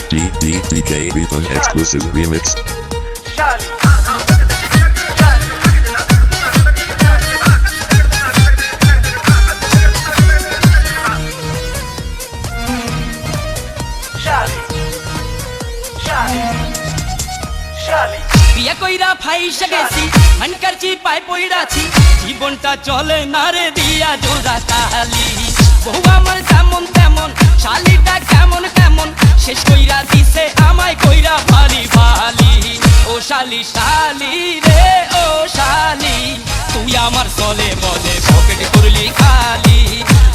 DJ Ethan exclusive remix. বিয়া কইরা ফাইসা গেছি মানকারছি পায় পইড়াছি জীবনটা চলে না রে দিয়া জোড়া তালি বহু আমার যেমন তেমন শালিটা কেমন কেমন শেষ কইরা দিছে আমায় কইরা ভালি ভালি ও শালি শালি রে ও শালি তুই আমার চলে বলে পকেট করলি খালি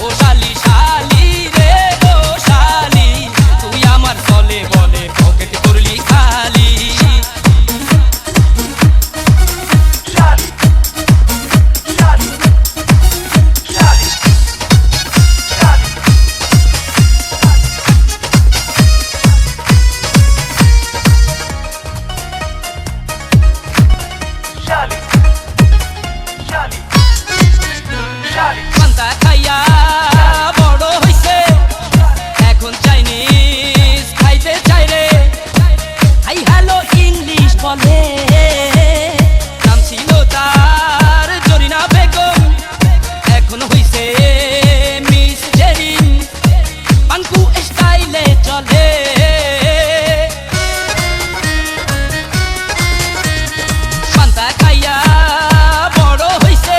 ও শালি শালি রে ও শালি তুই আমার চলে বলে পকেট করলি খালি পান্তা খাইয়া বড় হইছে এখন চাইনিজ খাইতে চাই রে হাই হ্যালো ইংলিশ বলে নাম ছিল তার জরিনা বেগম এখন হইছে মিস জেরিন পাঙ্কু স্টাইলে চলে পান্তা খাইয়া বড় হইছে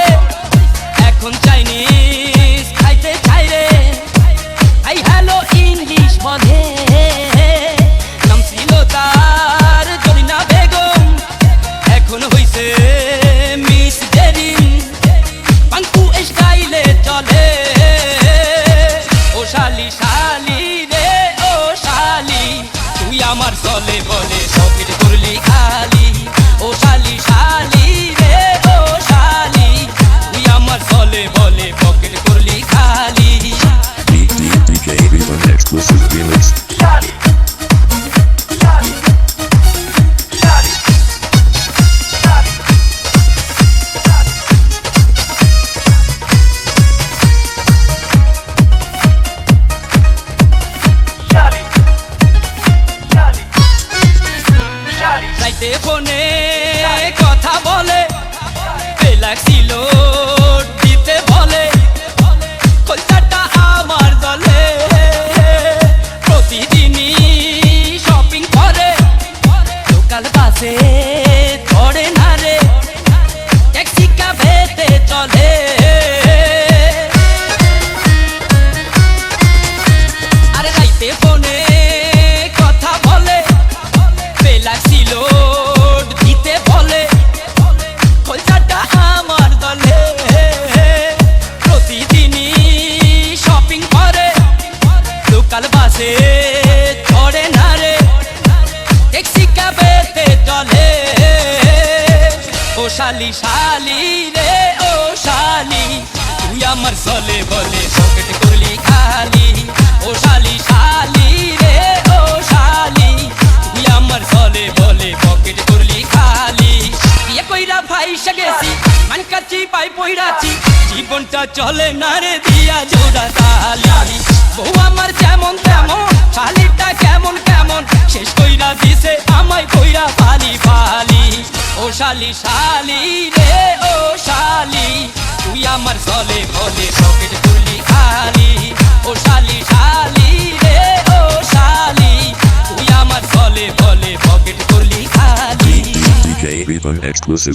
এখন চাইনিজ খাইতে চাই রে হাই হ্যালো ইংলিশ বলে নাম ছিল তার জরিনা বেগম এখন হইছে মিস জেরিন পাঙ্কু স্টাইলে চলে ও শালি শালি রে ও শালি তুই আমার চলে বলে পকেট করলি খালি ও শালি শালি রে ও শালি তুই আমার চলে বলে পকেট করলি খালি DJ Ethan exclusive remix. রাইতে ফোনে কথা বলে লাগছিল দিতে বলে কলকাতা আমার দলে প্রতিদিনই শপিং করে লোকাল বাসে ধরে না রে ট্যাক্সি ক্যাবেতে চলে আরে রাইতে ফোনে কথা বলে লাগছিল দিতে বলে কলকাতা আমার দলে প্রতিদিনই শপিং করে লোকাল বাসে ধরে না রে ট্যাক্সি ক্যাবেতে চলে ও শালি শালি রে ও শালি তুই আমার চলে বলে পকেট করলি খালি ও শালি শালি রে ও শালি তুই আমার চলে বলে পকেট করলি খালি বিয়ে কইরা ফাইসা গেছি মানকারছি পাই পইড়াছি জীবনটা চলে না রে দিয়া জোড়া তালি বহু আমার যেমন তেমন শালিটা কেমন কেমন শেষ কইরা দিছে আমায় কইরা ফালি ফালি ও শালি শালি রে ও শালি তুই আমার চলে বলে পকেট করলি খালি ও শালি শালি রে ও শালি তুই আমার চলে বলে পকেট করলি খালি DJ Ethan exclusive.